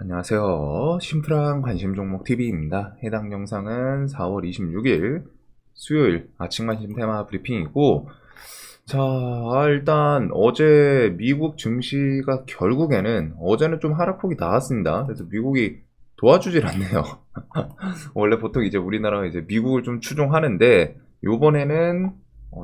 안녕하세요. 심플한 관심 종목 TV입니다. 해당 영상은 4월 26일 수요일 아침 관심 테마 브리핑이고, 자, 일단 어제 미국 증시가 결국에는 어제는 좀 하락폭이 나왔습니다. 그래서 미국이 도와주질 않네요. 원래 보통 이제 우리나라가 이제 미국을 좀 추종하는데 요번에는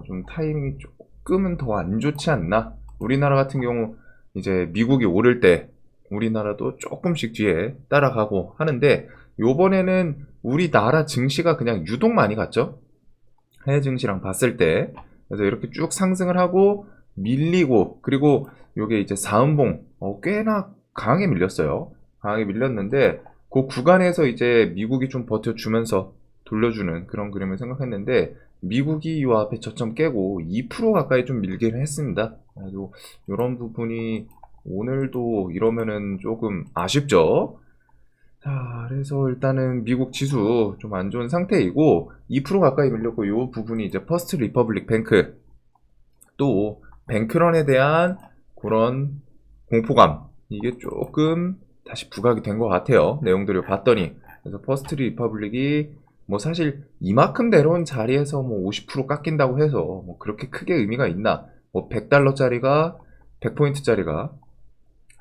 좀 타이밍이 조금은 더 안 좋지 않나? 우리나라 같은 경우 이제 미국이 오를 때 우리나라도 조금씩 뒤에 따라가고 하는데, 요번에는 우리나라 증시가 그냥 유독 많이 갔죠. 해외 증시랑 봤을 때. 그래서 이렇게 쭉 상승을 하고 밀리고, 그리고 요게 이제 사은봉 꽤나 강하게 밀렸어요. 강하게 밀렸는데 그 구간에서 이제 미국이 좀 버텨주면서 돌려주는 그런 그림을 생각했는데, 미국이 이 앞에 저점 깨고 2% 가까이 좀 밀기는 했습니다. 그래도 이런 부분이 오늘도 이러면은 조금 아쉽죠. 자, 그래서 일단은 미국 지수 좀 안 좋은 상태이고 2% 가까이 밀렸고, 이 부분이 이제 퍼스트 리퍼블릭 뱅크 또 뱅크런에 대한 그런 공포감, 이게 조금 다시 부각이 된 것 같아요. 내용들을 봤더니. 그래서 퍼스트 리퍼블릭이 뭐 사실 이만큼 내려온 자리에서 뭐 50% 깎인다고 해서 뭐 그렇게 크게 의미가 있나? 뭐 100달러짜리가 100포인트짜리가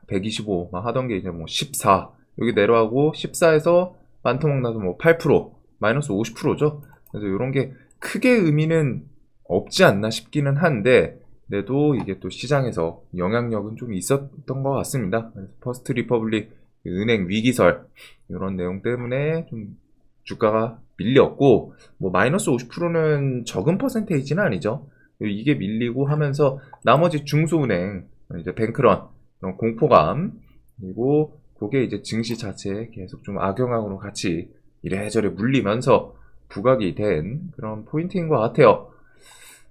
125 막 하던 게 이제 뭐 14, 여기 내려가고 14에서 반토막 나서 뭐 8% 마이너스 50%죠. 그래서 이런 게 크게 의미는 없지 않나 싶기는 한데, 그래도 이게 또 시장에서 영향력은 좀 있었던 것 같습니다. 그래서 퍼스트 리퍼블릭 은행 위기설 이런 내용 때문에 좀 주가가 밀렸고, 뭐 마이너스 50%는 적은 퍼센테이지는 아니죠. 이게 밀리고 하면서 나머지 중소은행 이제 뱅크런 그런 공포감, 그리고 그게 이제 증시 자체에 계속 좀 악영향으로 같이 이래저래 물리면서 부각이 된 그런 포인트인 것 같아요.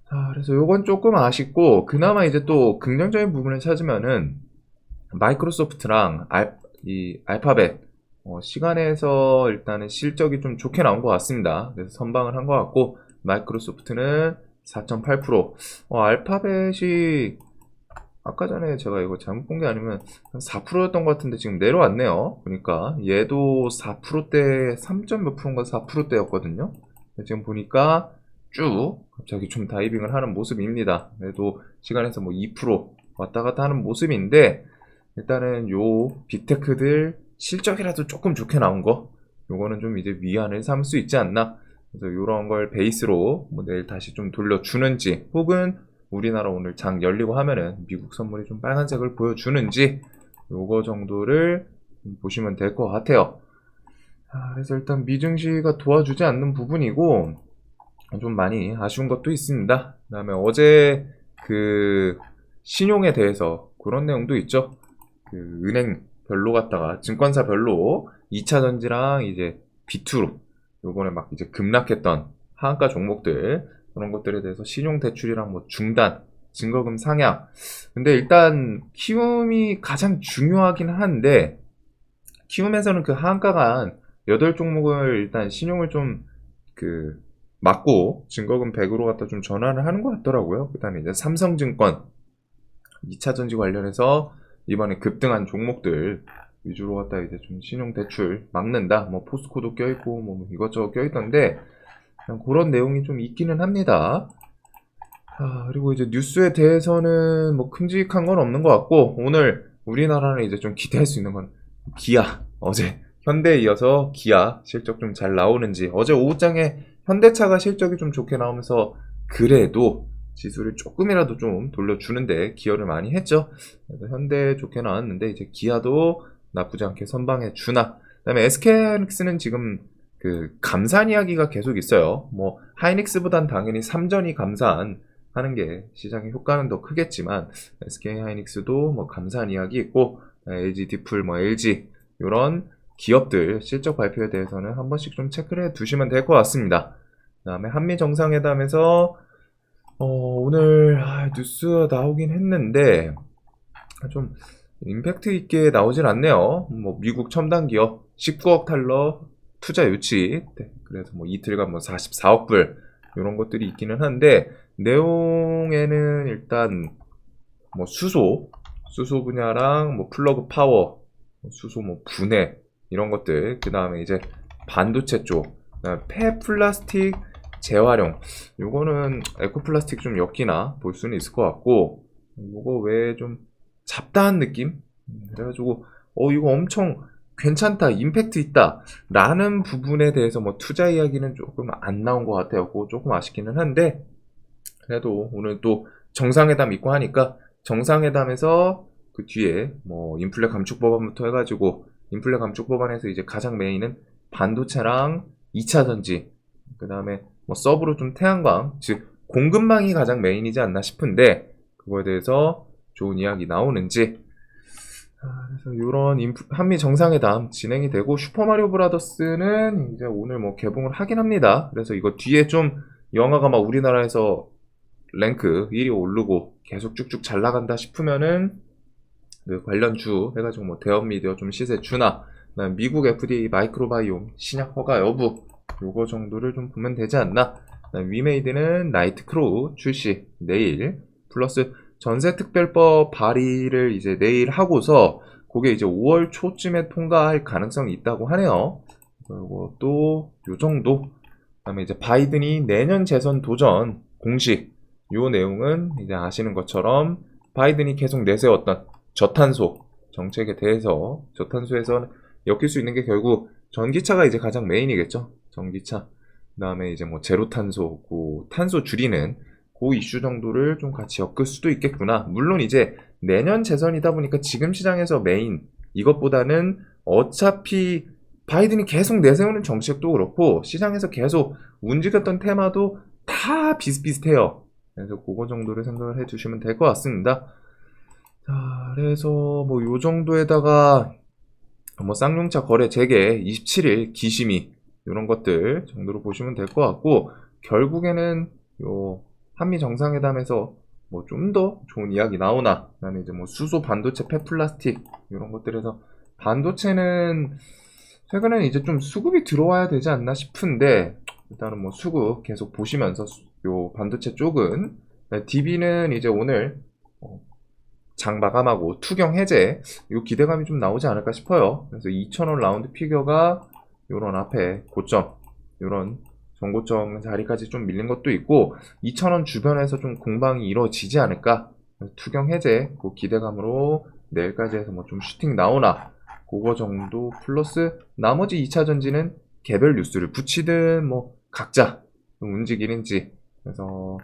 자, 그래서 요건 조금 아쉽고, 그나마 이제 또 긍정적인 부분을 찾으면은 마이크로소프트랑 이 알파벳 시간에서 일단은 실적이 좀 좋게 나온 것 같습니다. 그래서 선방을 한 것 같고, 마이크로소프트는 4.8%, 알파벳이 아까 전에 제가 이거 잘못 본 게 아니면 한 4%였던 것 같은데 지금 내려왔네요. 보니까 얘도 4%대 3. 몇 프로인가 4%대였거든요. 지금 보니까 쭉 갑자기 좀 다이빙을 하는 모습입니다. 그래도 시간에서 뭐 2% 왔다 갔다 하는 모습인데, 일단은 요 빅테크들 실적이라도 조금 좋게 나온 거, 요거는 좀 이제 위안을 삼을 수 있지 않나. 그래서 요런 걸 베이스로 뭐 내일 다시 좀 돌려주는지, 혹은 우리나라 오늘 장 열리고 하면은 미국 선물이 좀 빨간색을 보여주는지, 요거 정도를 보시면 될 것 같아요. 그래서 일단 미증시가 도와주지 않는 부분이고 좀 많이 아쉬운 것도 있습니다. 그 다음에 어제 그 신용에 대해서 그런 내용도 있죠. 그 은행 별로 갔다가 증권사 별로 2차 전지랑 이제 비투로 요번에 막 이제 급락했던 하한가 종목들, 그런 것들에 대해서 신용 대출이랑 뭐 중단, 증거금 상향. 근데 일단 키움이 가장 중요하긴 한데, 키움에서는 그 하한가가 한 8종목을 일단 신용을 좀 그 막고 증거금 100으로 갖다 좀 전환을 하는 것 같더라고요. 그 다음에 이제 삼성증권 2차 전지 관련해서 이번에 급등한 종목들 위주로 갖다 이제 좀 신용 대출 막는다. 뭐 포스코도 껴있고 뭐 이것저것 껴있던데, 그냥 그런 내용이 좀 있기는 합니다. 그리고 이제 뉴스에 대해서는 뭐 큼직한 건 없는 것 같고, 오늘 우리나라는 이제 좀 기대할 수 있는 건 기아. 어제 현대에 이어서 기아 실적 좀 잘 나오는지, 어제 오후장에 현대차가 실적이 좀 좋게 나오면서 그래도 지수를 조금이라도 좀 돌려주는데 기여를 많이 했죠. 그래서 현대 좋게 나왔는데 이제 기아도 나쁘지 않게 선방해 주나. 그다음에 SK하이닉스는 지금 그 감산 이야기가 계속 있어요. 뭐 하이닉스보단 당연히 삼전이 감산 하는 게 시장의 효과는 더 크겠지만, SK하이닉스도 뭐 감산 이야기 있고, LG 디플, 뭐 LG 이런 기업들 실적 발표에 대해서는 한 번씩 좀 체크를 해 두시면 될 것 같습니다. 그 다음에 한미 정상회담에서 오늘 뉴스가 나오긴 했는데 좀 임팩트 있게 나오진 않네요. 뭐 미국 첨단 기업 19억 달러 투자 유치, 네, 그래서 뭐 이틀간 뭐 44억 불 이런 것들이 있기는 한데, 내용에는 일단 뭐 수소 분야랑 뭐 플러그 파워 수소 뭐 분해 이런 것들, 그 다음에 이제 반도체 쪽, 그다음에 폐플라스틱 재활용, 요거는 에코플라스틱 좀 엮이나 볼 수는 있을 것 같고, 요거 외에 좀 잡다한 느낌? 그래가지고 이거 엄청 괜찮다, 임팩트 있다 라는 부분에 대해서 뭐 투자 이야기는 조금 안 나온 것 같아요. 그거 조금 아쉽기는 한데, 그래도 오늘 또 정상회담 있고 하니까 정상회담에서 그 뒤에 뭐 인플레 감축 법안부터 해가지고, 인플레 감축 법안에서 이제 가장 메인은 반도체랑 2차 전지, 그 다음에 뭐 서브로 좀 태양광, 즉 공급망이 가장 메인이지 않나 싶은데, 그거에 대해서 좋은 이야기 나오는지. 그래서 이런 한미 정상회담 진행이 되고, 슈퍼마리오 브라더스는 이제 오늘 뭐 개봉을 하긴 합니다. 그래서 이거 뒤에 좀 영화가 막 우리나라에서 랭크 1위 오르고 계속 쭉쭉 잘 나간다 싶으면은 그 관련 주 해가지고 뭐 대형 미디어 좀 시세 주나, 그다음에 미국 FDA 마이크로바이옴 신약 허가 여부, 요거 정도를 좀 보면 되지 않나. 위메이드는 나이트 크로우 출시 내일, 플러스 전세특별법 발의를 이제 내일 하고서 그게 이제 5월 초쯤에 통과할 가능성이 있다고 하네요. 그리고 또 요 정도. 그다음에 이제 바이든이 내년 재선 도전 공식, 요 내용은 이제 아시는 것처럼 바이든이 계속 내세웠던 저탄소 정책에 대해서, 저탄소에서 엮일 수 있는 게 결국 전기차가 이제 가장 메인이겠죠. 전기차. 그 다음에 이제 뭐 제로탄소, 그 탄소 줄이는 그 이슈 정도를 좀 같이 엮을 수도 있겠구나. 물론 이제 내년 재선이다 보니까 지금 시장에서 메인 이것보다는 어차피 바이든이 계속 내세우는 정책도 그렇고 시장에서 계속 움직였던 테마도 다 비슷비슷해요. 그래서 그거 정도를 생각을 해주시면 될 것 같습니다. 자, 그래서 뭐 요 정도에다가 뭐 쌍용차 거래 재개 27일 기심이, 이런 것들 정도로 보시면 될 것 같고, 결국에는 요 한미 정상회담에서 뭐 좀 더 좋은 이야기 나오나, 그다음에 이제 뭐 수소 반도체 폐플라스틱 이런 것들에서 반도체는 최근에는 이제 좀 수급이 들어와야 되지 않나 싶은데, 일단은 뭐 수급 계속 보시면서 요 반도체 쪽은, DB는 이제 오늘 장 마감하고 투경 해제, 요 기대감이 좀 나오지 않을까 싶어요. 그래서 2,000원 라운드 피겨가 요런 앞에 고점, 요런 전고점 자리까지 좀 밀린 것도 있고 2,000원 주변에서 좀 공방이 이루어지지 않을까. 투경 해제 그 기대감으로 내일까지 해서 뭐 좀 슈팅 나오나, 그거 정도 플러스 나머지 2차 전지는 개별 뉴스를 붙이든 뭐 각자 움직이는지. 그래서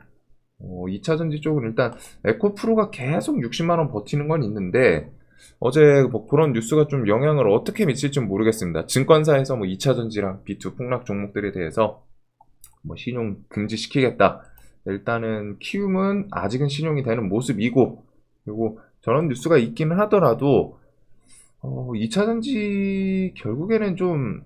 2차 전지 쪽은 일단 에코프로가 계속 60만원 버티는 건 있는데, 어제 뭐 그런 뉴스가 좀 영향을 어떻게 미칠지 모르겠습니다. 증권사에서 뭐 2차 전지랑 B2 폭락 종목들에 대해서 뭐 신용 금지시키겠다. 일단은 키움은 아직은 신용이 되는 모습이고, 그리고 저런 뉴스가 있기는 하더라도 2차 전지 결국에는 좀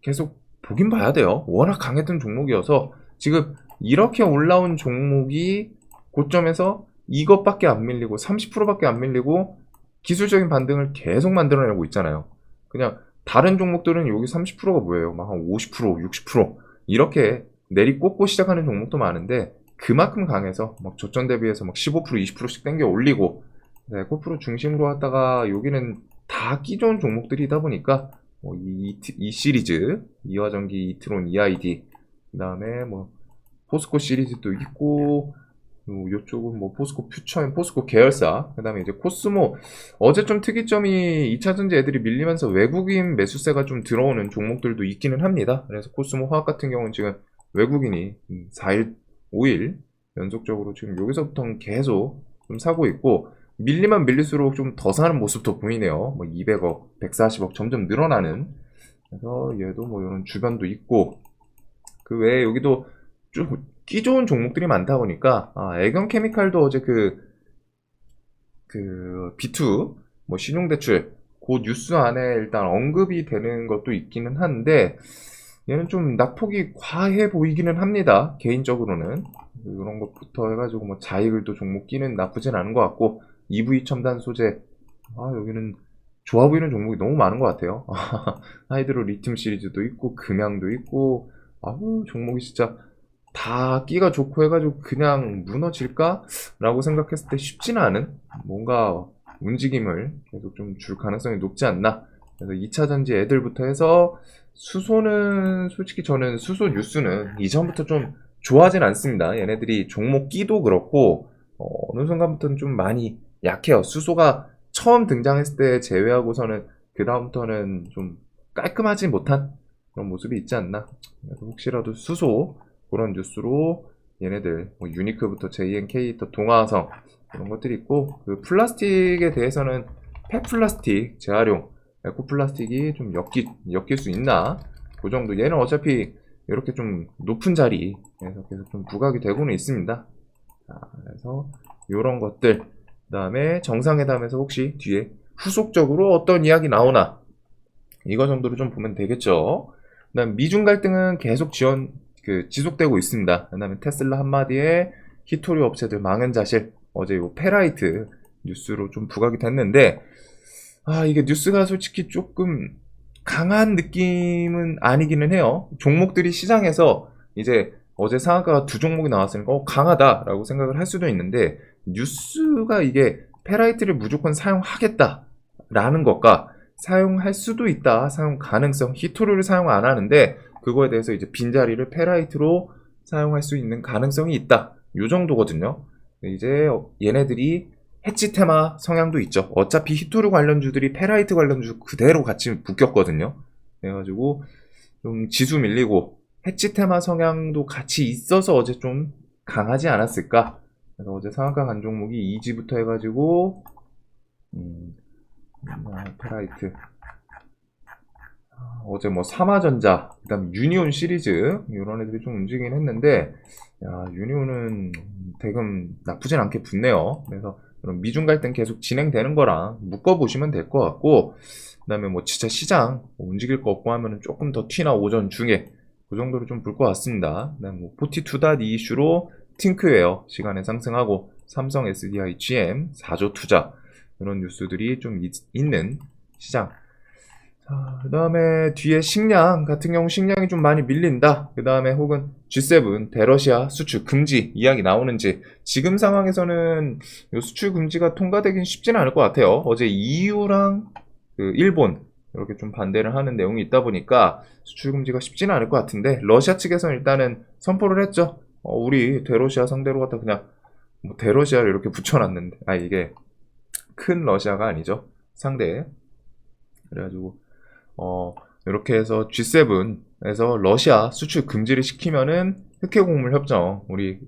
계속 보긴 봐야 돼요. 워낙 강했던 종목이어서 지금 이렇게 올라온 종목이 고점에서 이것밖에 안 밀리고 30%밖에 안 밀리고 기술적인 반등을 계속 만들어내고 있잖아요. 그냥 다른 종목들은 여기 30%가 뭐예요? 막 한 50%, 60% 이렇게 내리꽂고 시작하는 종목도 많은데, 그만큼 강해서 막 저점 대비해서 막 15%, 20%씩 당겨 올리고, 네, 코프로 중심으로 하다가 여기는 다 끼 좋은 종목들이다 보니까 이 시리즈, 이화전기, 이트론, EID, 그 다음에 뭐 포스코 시리즈도 있고, 이쪽은 뭐 포스코 퓨처앤 포스코 계열사, 그 다음에 이제 코스모. 어제 좀 특이점이 2차전지 애들이 밀리면서 외국인 매수세가 좀 들어오는 종목들도 있기는 합니다. 그래서 코스모 화학 같은 경우는 지금 외국인이 4일, 5일 연속적으로 지금 여기서부터 계속 좀 사고 있고, 밀리면 밀릴수록 좀 더 사는 모습도 보이네요. 뭐 200억, 140억 점점 늘어나는. 그래서 얘도 뭐 이런 주변도 있고, 그 외에 여기도 좀 끼 좋은 종목들이 많다 보니까, 애경 케미칼도 어제 그 B2 뭐 신용대출 그 뉴스 안에 일단 언급이 되는 것도 있기는 한데, 얘는 좀 낙폭이 과해 보이기는 합니다. 개인적으로는 이런 것부터 해가지고 뭐 자이글도 종목 끼는 나쁘진 않은 것 같고, EV 첨단 소재, 여기는 좋아 보이는 종목이 너무 많은 것 같아요. 하이드로 리튬 시리즈도 있고 금양도 있고, 종목이 진짜 다 끼가 좋고 해가지고 그냥 무너질까? 라고 생각했을 때 쉽지는 않은, 뭔가 움직임을 계속 좀 줄 가능성이 높지 않나. 그래서 2차전지 애들부터 해서 수소는 솔직히 저는 수소 뉴스는 이전부터 좀 좋아하진 않습니다. 얘네들이 종목 끼도 그렇고 어느 순간부터는 좀 많이 약해요. 수소가 처음 등장했을 때 제외하고서는 그 다음부터는 좀 깔끔하지 못한 그런 모습이 있지 않나. 그래서 혹시라도 수소 그런 뉴스로 얘네들 뭐 유니크부터 JNK 또 동화성 그런 것들이 있고, 그 플라스틱에 대해서는 폐플라스틱 재활용 에코 플라스틱이 좀 엮일 수 있나, 그 정도. 얘는 어차피 이렇게 좀 높은 자리에서 계속 좀 부각이 되고는 있습니다. 자, 그래서 이런 것들, 그 다음에 정상회담에서 혹시 뒤에 후속적으로 어떤 이야기 나오나, 이거 정도로 좀 보면 되겠죠. 그 다음 미중 갈등은 계속 지속되고 있습니다. 그 다음에 테슬라 한마디에 히토리 업체들 망연자실, 어제 요 페라이트 뉴스로 좀 부각이 됐는데, 이게 뉴스가 솔직히 조금 강한 느낌은 아니기는 해요. 종목들이 시장에서 이제 어제 상한가가 두 종목이 나왔으니까 강하다라고 생각을 할 수도 있는데, 뉴스가 이게 페라이트를 무조건 사용하겠다라는 것과 사용할 수도 있다, 사용 가능성, 히토리를 사용 안 하는데 그거에 대해서 이제 빈자리를 페라이트로 사용할 수 있는 가능성이 있다, 요 정도거든요. 이제 얘네들이 해치 테마 성향도 있죠. 어차피 히토리 관련주들이 페라이트 관련주 그대로 같이 묶였거든요. 그래가지고 좀 지수 밀리고 해치 테마 성향도 같이 있어서 어제 좀 강하지 않았을까. 그래서 어제 상한가 간 종목이 이지부터 해가지고 페라이트, 어제 뭐 삼화전자, 그 다음 유니온 시리즈 이런 애들이 좀 움직이긴 했는데, 유니온은 대금 나쁘진 않게 붙네요. 그래서 그럼 미중 갈등 계속 진행되는 거랑 묶어보시면 될 것 같고, 그 다음에 뭐 진짜 시장 움직일 거 없고 하면은 조금 더 튀나 오전 중에 그 정도로 좀 볼 것 같습니다. 그 다음 뭐 42.2 이슈로 팅크웨어 시간에 상승하고, 삼성 SDI GM 4조 투자, 이런 뉴스들이 좀 있는 시장. 그 다음에 뒤에 식량 같은 경우 식량이 좀 많이 밀린다. 그 다음에 혹은 G7 대러시아 수출 금지 이야기 나오는지, 지금 상황에서는 이 수출 금지가 통과되긴 쉽지는 않을 것 같아요. 어제 EU랑 그 일본 이렇게 좀 반대를 하는 내용이 있다 보니까 수출 금지가 쉽지는 않을 것 같은데, 러시아 측에서는 일단은 선포를 했죠. 우리 대러시아 상대로 갖다 그냥 뭐 대러시아를 이렇게 붙여놨는데, 이게 큰 러시아가 아니죠, 상대. 그래가지고 이렇게 해서 G7에서 러시아 수출 금지를 시키면은 흑해곡물 협정 우리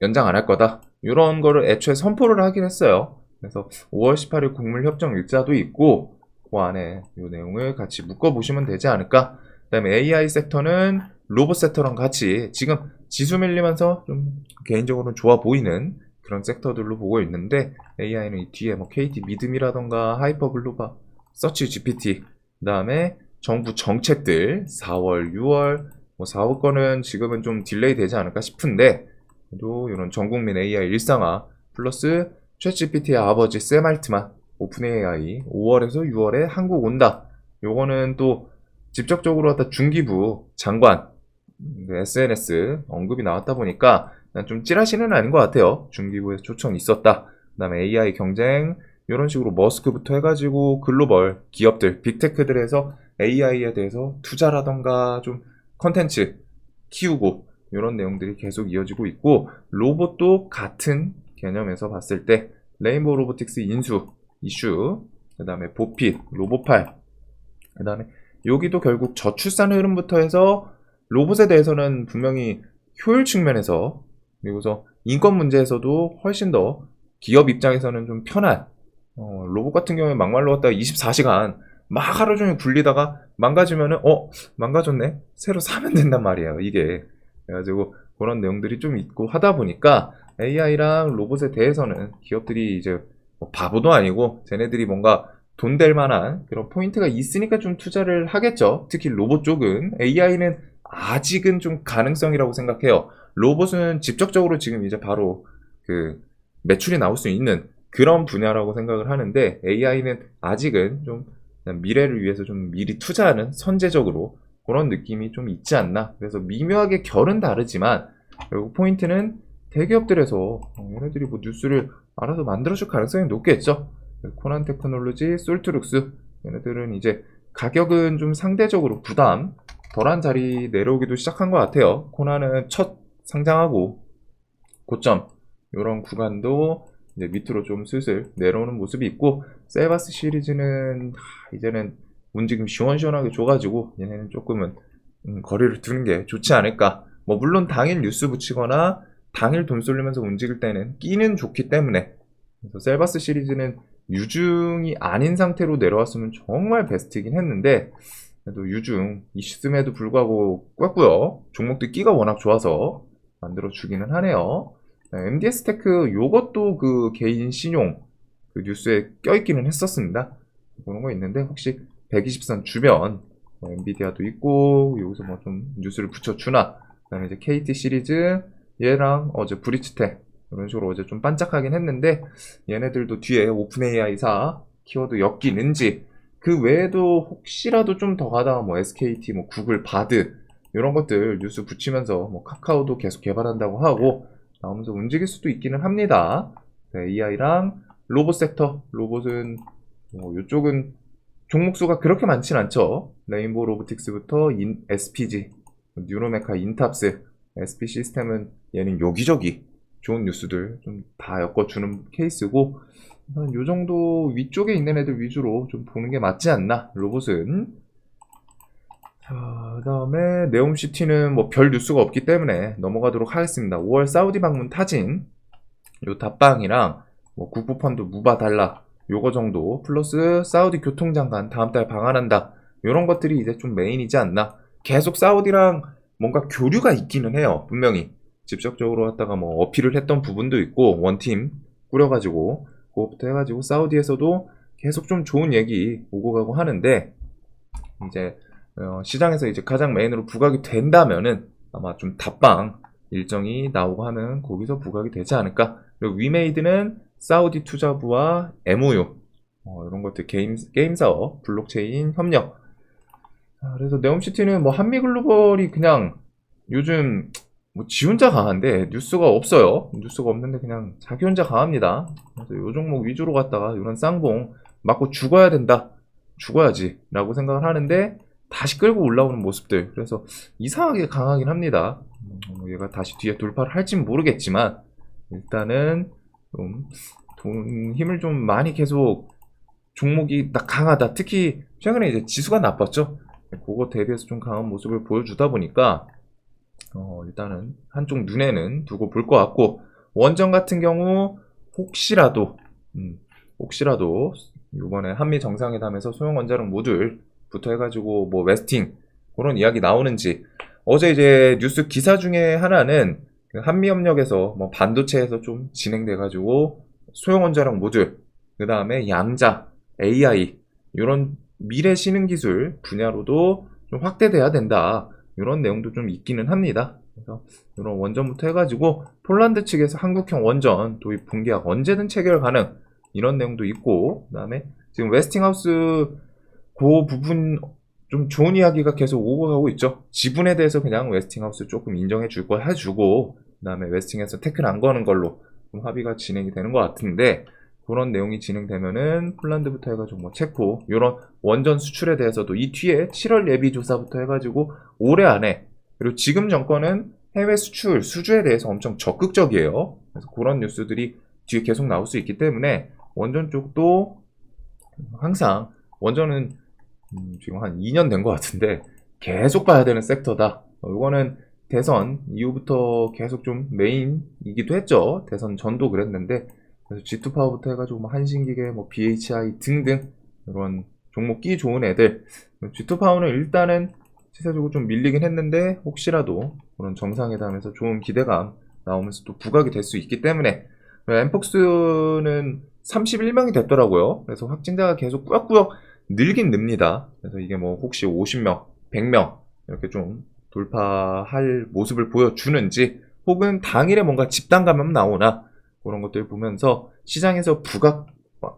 연장 안 할 거다, 이런 거를 애초에 선포를 하긴 했어요. 그래서 5월 18일 곡물 협정 일자도 있고, 그 안에 이 내용을 같이 묶어보시면 되지 않을까. 그 다음에 AI 섹터는 로봇 섹터랑 같이 지금 지수 밀리면서 좀 개인적으로는 좋아 보이는 그런 섹터들로 보고 있는데, AI는 이 뒤에 뭐 KT 믿음이라던가 하이퍼글로바, 서치 GPT, 그 다음에 정부 정책들 4월, 6월, 뭐 4월 거는 지금은 좀 딜레이 되지 않을까 싶은데, 그래도 이런 전국민 AI 일상화 플러스 챗GPT의 아버지 샘 알트만 오픈 AI 5월에서 6월에 한국 온다. 요거는 또 직접적으로 갖다 중기부 장관 SNS 언급이 나왔다 보니까 좀 찌라시는 아닌 것 같아요. 중기부에서 초청이 있었다. 그 다음에 AI 경쟁 이런 식으로 머스크부터 해가지고 글로벌 기업들, 빅테크들에서 AI에 대해서 투자라던가 좀 컨텐츠 키우고 이런 내용들이 계속 이어지고 있고, 로봇도 같은 개념에서 봤을 때 레인보우 로보틱스 인수 이슈, 그 다음에 보핏, 로보팔, 그 다음에 여기도 결국 저출산 흐름부터 해서 로봇에 대해서는 분명히 효율 측면에서, 그리고서 인권 문제에서도 훨씬 더 기업 입장에서는 좀 편한, 로봇 같은 경우에 막말로 갖다가 24시간 막 하루 종일 굴리다가 망가지면은 망가졌네, 새로 사면 된단 말이에요, 이게. 그래가지고 그런 내용들이 좀 있고 하다 보니까 AI랑 로봇에 대해서는 기업들이 이제 뭐 바보도 아니고 쟤네들이 뭔가 돈 될 만한 그런 포인트가 있으니까 좀 투자를 하겠죠. 특히 로봇 쪽은. AI는 아직은 좀 가능성이라고 생각해요. 로봇은 직접적으로 지금 이제 바로 그 매출이 나올 수 있는 그런 분야라고 생각을 하는데, AI는 아직은 좀 미래를 위해서 좀 미리 투자하는 선제적으로 그런 느낌이 좀 있지 않나. 그래서 미묘하게 결은 다르지만 결국 포인트는 대기업들에서 얘네들이 뭐 뉴스를 알아서 만들어줄 가능성이 높겠죠. 코난 테크놀로지, 솔트룩스 얘네들은 이제 가격은 좀 상대적으로 부담 덜한 자리 내려오기도 시작한 것 같아요. 코난은 첫 상장하고 고점 이런 구간도 이제 밑으로 좀 슬슬 내려오는 모습이 있고, 셀바스 시리즈는 이제는 움직임 시원시원하게 줘가지고 얘네는 조금은 거리를 두는 게 좋지 않을까. 뭐 물론 당일 뉴스 붙이거나 당일 돈 쏠리면서 움직일 때는 끼는 좋기 때문에, 그래서 셀바스 시리즈는 유중이 아닌 상태로 내려왔으면 정말 베스트이긴 했는데, 그래도 유중 있음에도 불구하고 꾸고요. 종목들 끼가 워낙 좋아서 만들어 주기는 하네요. MDS 테크 요것도 그 개인 신용 그 뉴스에 껴있기는 했었습니다. 그런 거 있는데 혹시 120선 주변 엔비디아도 있고 여기서 뭐 좀 뉴스를 붙여주나. 그다음에 이제 KT 시리즈 얘랑 어제 브리츠텍 이런 식으로 어제 좀 반짝하긴 했는데, 얘네들도 뒤에 오픈 AI사 키워드 엮이는지, 그 외에도 혹시라도 좀 더 가다가 뭐 SKT, 뭐 구글, 바드 이런 것들 뉴스 붙이면서 뭐 카카오도 계속 개발한다고 하고 나오면서 움직일 수도 있기는 합니다. 네, AI랑 로봇 섹터, 로봇은 뭐 이쪽은 종목 수가 그렇게 많진 않죠. 레인보우 로보틱스부터 SPG, 뉴로메카, 인탑스, SP 시스템은 얘는 여기저기 좋은 뉴스들 좀 다 엮어주는 케이스고, 요 정도 위쪽에 있는 애들 위주로 좀 보는 게 맞지 않나, 로봇은. 자, 그 다음에 네옴시티는 뭐 별 뉴스가 없기 때문에 넘어가도록 하겠습니다. 5월 사우디 방문 타진, 요 답방이랑 뭐 국부펀드 무바 달라 요거 정도, 플러스 사우디 교통장관 다음 달 방한한다, 요런 것들이 이제 좀 메인이지 않나. 계속 사우디랑 뭔가 교류가 있기는 해요. 분명히 직접적으로 갖다가 뭐 어필을 했던 부분도 있고, 원팀 꾸려가지고 그것부터 해가지고 사우디에서도 계속 좀 좋은 얘기 오고 가고 하는데, 이제 시장에서 이제 가장 메인으로 부각이 된다면은 아마 좀 답방 일정이 나오고 하면 거기서 부각이 되지 않을까. 그리고 위메이드는 사우디 투자부와 MOU 이런 것들, 게임 사업, 블록체인 협력. 그래서 네옴시티는 뭐 한미글로벌이 그냥 요즘 뭐 지 혼자 강한데 뉴스가 없어요. 뉴스가 없는데 그냥 자기 혼자 강합니다. 그래서 요 종목 위주로 갔다가 이런 쌍봉 맞고 죽어야 된다, 죽어야지 라고 생각을 하는데 다시 끌고 올라오는 모습들, 그래서 이상하게 강하긴 합니다. 얘가 다시 뒤에 돌파를 할지는 모르겠지만 일단은 좀 힘을 좀 많이 계속 종목이 딱 강하다. 특히 최근에 이제 지수가 나빴죠. 그거 대비해서 좀 강한 모습을 보여주다 보니까 일단은 한쪽 눈에는 두고 볼 것 같고, 원전 같은 경우 혹시라도 이번에 한미 정상회담에서 소형 원자력 모듈부터 해가지고 뭐 웨스팅 그런 이야기 나오는지. 어제 이제 뉴스 기사 중에 하나는 한미 협력에서 뭐 반도체에서 좀 진행돼가지고 소형 원자력 모듈, 그 다음에 양자, AI 이런 미래 신흥 기술 분야로도 좀 확대돼야 된다, 이런 내용도 좀 있기는 합니다. 그래서 이런 원전부터 해가지고 폴란드 측에서 한국형 원전 도입 분계약 언제든 체결 가능, 이런 내용도 있고, 그 다음에 지금 웨스팅하우스 그 부분 좀 좋은 이야기가 계속 오고 가고 있죠. 지분에 대해서 그냥 웨스팅하우스 조금 인정해 줄 거 해주고, 그 다음에 웨스팅에서 태클 안 거는 걸로 좀 합의가 진행이 되는 것 같은데, 그런 내용이 진행되면은 폴란드부터 해가지고 뭐 체코 이런 원전 수출에 대해서도 이 뒤에 7월 예비 조사부터 해가지고 올해 안에, 그리고 지금 정권은 해외 수출 수주에 대해서 엄청 적극적이에요. 그래서 그런 뉴스들이 뒤에 계속 나올 수 있기 때문에 원전 쪽도 항상, 원전은 지금 한 2년 된 것 같은데 계속 봐야 되는 섹터다. 이거는 대선 이후부터 계속 좀 메인이기도 했죠. 대선 전도 그랬는데, 그래서 G2파워부터 해가지고 뭐 한신기계, 뭐 BHI 등등 이런 종목 끼 좋은 애들, G2파워는 일단은 시세적으로 좀 밀리긴 했는데 혹시라도 그런 정상회담에서 좋은 기대감 나오면서 또 부각이 될 수 있기 때문에. 엠폭스는 31명이 됐더라고요. 그래서 확진자가 계속 꾸역꾸역 늘긴 늡니다. 그래서 이게 뭐 혹시 50명, 100명 이렇게 좀 돌파할 모습을 보여주는지, 혹은 당일에 뭔가 집단 감염 나오나, 그런 것들 보면서 시장에서 부각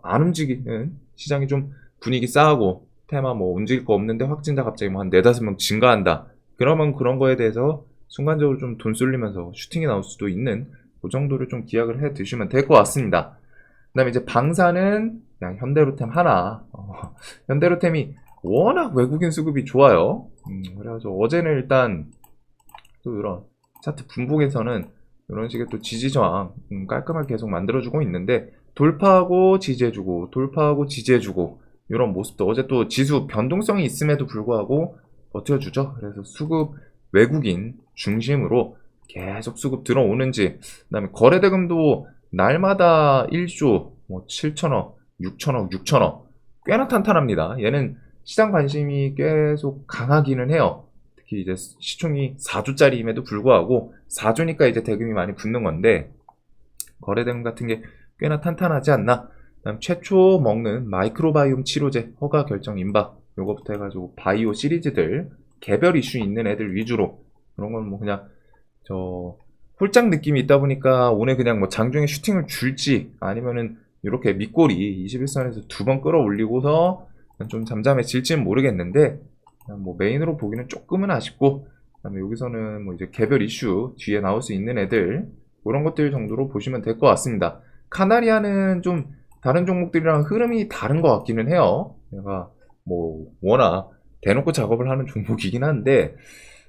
안 움직이는, 시장이 좀 분위기 싸하고 테마 뭐 움직일 거 없는데 확진자 갑자기 뭐 한 4-5명 증가한다, 그러면 그런 거에 대해서 순간적으로 좀 돈 쏠리면서 슈팅이 나올 수도 있는 그 정도를 좀 기약을 해 두시면 될 것 같습니다. 그다음에 이제 방사는 그냥 현대로템 하나. 현대로템이 워낙 외국인 수급이 좋아요. 그래가지고 어제는 일단 또 이런 차트 분봉에서는 이런 식의 또 지지 저항 깔끔하게 계속 만들어주고 있는데, 돌파하고 지지해주고 돌파하고 지지해주고 이런 모습도 어제 또 지수 변동성이 있음에도 불구하고 버텨주죠. 그래서 수급 외국인 중심으로 계속 수급 들어오는지, 그다음에 거래대금도 날마다 1조 뭐 7천억, 6천억, 6천억 꽤나 탄탄합니다. 얘는 시장 관심이 계속 강하기는 해요. 특히 이제 시총이 4조짜리임에도 불구하고 4조니까 이제 대금이 많이 붙는 건데, 거래대금 같은 게 꽤나 탄탄하지 않나. 그다음 최초 먹는 마이크로바이옴 치료제 허가 결정 임박, 요거부터 해가지고 바이오 시리즈들 개별 이슈 있는 애들 위주로, 그런 건 뭐 그냥 저 홀짝 느낌이 있다 보니까 오늘 그냥 뭐 장중에 슈팅을 줄지, 아니면은 이렇게 밑꼬리 21선에서 두 번 끌어올리고서 좀 잠잠해질지는 모르겠는데, 그냥 뭐 메인으로 보기는 조금은 아쉽고, 그다음에 여기서는 뭐 이제 개별 이슈 뒤에 나올 수 있는 애들, 그런 것들 정도로 보시면 될 것 같습니다. 카나리아는 좀 다른 종목들이랑 흐름이 다른 것 같기는 해요. 내가 뭐 워낙 대놓고 작업을 하는 종목이긴 한데,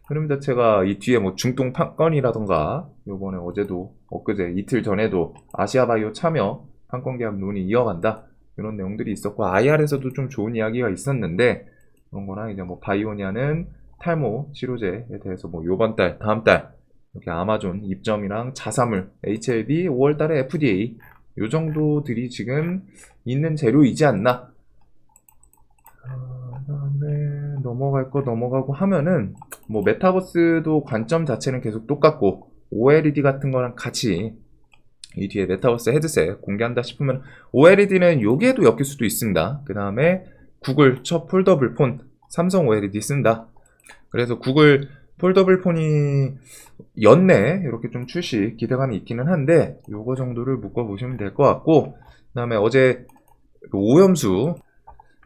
흐름 자체가 이 뒤에 뭐 중동 판건이라던가, 요번에 어제도 엊그제 이틀 전에도 아시아바이오 참여 판권 계약 논의 이어간다, 이런 내용들이 있었고, IR에서도 좀 좋은 이야기가 있었는데, 그런 거랑 이제 뭐 바이오니아는 탈모 치료제에 대해서 뭐 요번 달 다음 달 이렇게 아마존 입점이랑 자사물 HLB 5월 달에 FDA, 요 정도들이 지금 있는 재료이지 않나. 그다음에 넘어갈 거 넘어가고 하면은 뭐 메타버스도 관점 자체는 계속 똑같고, OLED 같은 거랑 같이 이 뒤에 메타버스 헤드셋 공개한다 싶으면 OLED는 여기에도 엮일 수도 있습니다. 그 다음에 구글 첫 폴더블 폰 삼성 OLED 쓴다. 그래서 구글 폴더블 폰이 연내 이렇게 좀 출시 기대감이 있기는 한데, 요거 정도를 묶어보시면 될 것 같고, 그 다음에 어제 오염수,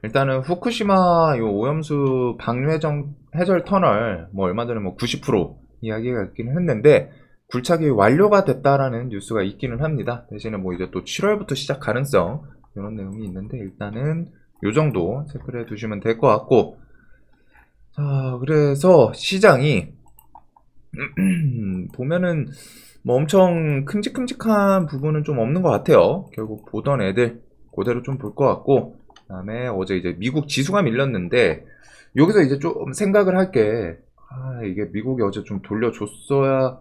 일단은 후쿠시마 요 오염수 방류 해절 터널 뭐 얼마 전에 뭐 90% 이야기가 있기는 했는데, 굴착이 완료가 됐다라는 뉴스가 있기는 합니다. 대신에 뭐 이제 또 7월부터 시작 가능성, 이런 내용이 있는데, 일단은 요 정도 체크를 해 두시면 될 것 같고, 자, 그래서 시장이 보면은 뭐 엄청 큼직큼직한 부분은 좀 없는 것 같아요. 결국 보던 애들 그대로 좀 볼 것 같고, 그다음에 어제 이제 미국 지수가 밀렸는데, 여기서 이제 좀 생각을 할게, 이게 미국이 어제 좀 돌려줬어야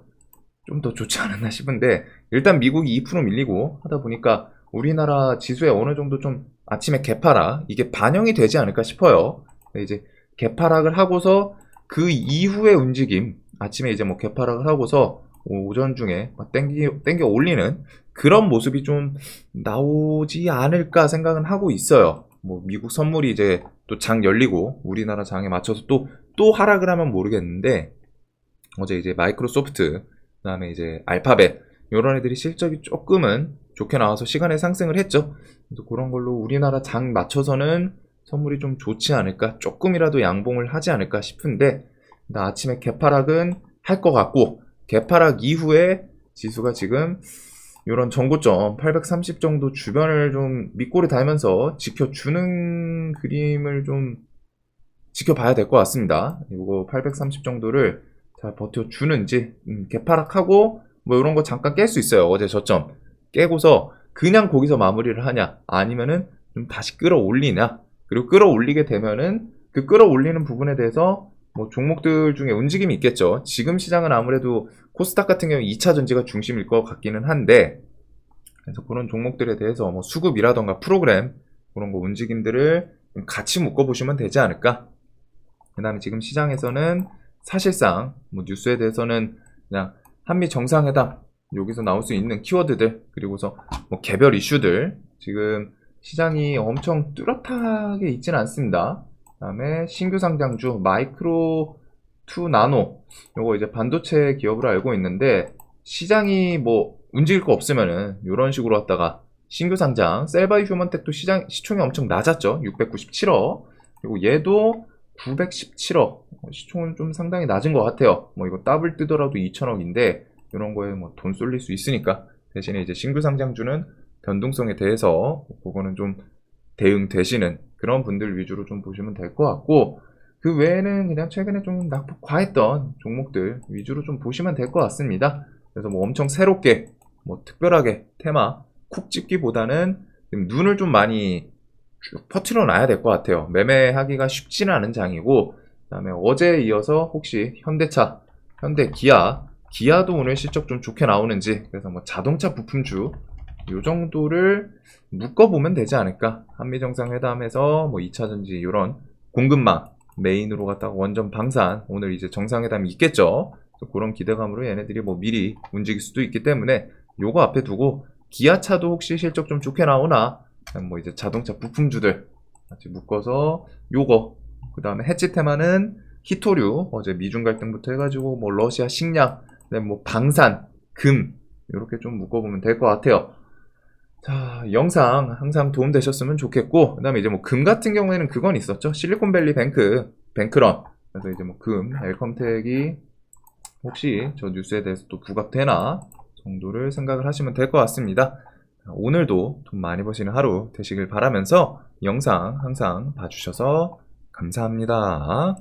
좀 더 좋지 않았나 싶은데, 일단 미국이 2% 밀리고 하다 보니까 우리나라 지수에 어느 정도 좀 아침에 개파락 이게 반영이 되지 않을까 싶어요. 이제 개파락을 하고서 그 이후의 움직임, 아침에 이제 뭐 개파락을 하고서 오전 중에 막 땡겨 올리는 그런 모습이 좀 나오지 않을까 생각은 하고 있어요. 뭐 미국 선물이 이제 또 장 열리고 우리나라 장에 맞춰서 또 하락을 하면 모르겠는데, 어제 이제 마이크로소프트, 그다음에 이제 알파벳, 이런 애들이 실적이 조금은 좋게 나와서 시간에 상승을 했죠. 그래서 그런 걸로 우리나라 장 맞춰서는 선물이 좀 좋지 않을까, 조금이라도 양봉을 하지 않을까 싶은데, 아침에 개파락은 할 것 같고, 개파락 이후에 지수가 지금 이런 전고점 830 정도 주변을 좀 밑꼬리 달면서 지켜주는 그림을 좀 지켜봐야 될 것 같습니다. 이거 830 정도를 잘 버텨주는지, 개파락하고 뭐 이런 거 잠깐 깰 수 있어요. 어제 저점 깨고서 그냥 거기서 마무리를 하냐, 아니면은 좀 다시 끌어올리냐. 그리고 끌어올리게 되면은 그 끌어올리는 부분에 대해서 뭐 종목들 중에 움직임이 있겠죠. 지금 시장은 아무래도 코스닥 같은 경우 2차 전지가 중심일 것 같기는 한데, 그래서 그런 종목들에 대해서 뭐 수급이라던가 프로그램, 그런 거 움직임들을 같이 묶어보시면 되지 않을까. 그 다음에 지금 시장에서는 사실상 뭐 뉴스에 대해서는 그냥 한미 정상회담, 여기서 나올 수 있는 키워드들, 그리고서 뭐 개별 이슈들, 지금 시장이 엄청 뚜렷하게 있지는 않습니다. 그 다음에 신규 상장주 마이크로 2 나노, 요거 이제 반도체 기업으로 알고 있는데, 시장이 뭐 움직일 거 없으면은 이런 식으로 왔다가 신규 상장 셀바이 휴먼텍도 시총이 엄청 낮았죠. 697억. 그리고 얘도 917억. 시총은 좀 상당히 낮은 것 같아요. 뭐 이거 더블 뜨더라도 2천억인데 이런 거에 뭐 돈 쏠릴 수 있으니까, 대신에 이제 신규 상장주는 변동성에 대해서 그거는 좀 대응되시는 그런 분들 위주로 좀 보시면 될 것 같고, 그 외에는 그냥 최근에 좀 낙폭 과했던 종목들 위주로 좀 보시면 될 것 같습니다. 그래서 뭐 엄청 새롭게 뭐 특별하게 테마 쿡 찍기보다는 눈을 좀 많이 쭉 퍼트려 놔야 될 것 같아요. 매매하기가 쉽지는 않은 장이고, 그다음에 어제에 이어서 혹시 현대차, 기아도 오늘 실적 좀 좋게 나오는지, 그래서 뭐 자동차 부품주 요 정도를 묶어보면 되지 않을까. 한미정상회담에서 뭐 2차전지 이런 공급망 메인으로 갖다가 원전 방산, 오늘 이제 정상회담이 있겠죠. 그래서 그런 기대감으로 얘네들이 뭐 미리 움직일 수도 있기 때문에 요거 앞에 두고, 기아차도 혹시 실적 좀 좋게 나오나, 뭐 이제 자동차 부품주들 같이 묶어서 요거, 그 다음에 해치 테마는 히토류, 어제 미중 갈등부터 해가지고 뭐 러시아 식량, 뭐 방산, 금 이렇게 좀 묶어보면 될 것 같아요. 자, 영상 항상 도움되셨으면 좋겠고, 그 다음에 이제 뭐 금 같은 경우에는 그건 있었죠. 실리콘밸리 뱅크런. 그래서 이제 뭐 금, 엘컴텍이 혹시 저 뉴스에 대해서 또 부각되나 정도를 생각을 하시면 될 것 같습니다. 오늘도 돈 많이 버시는 하루 되시길 바라면서 영상 항상 봐주셔서 감사합니다.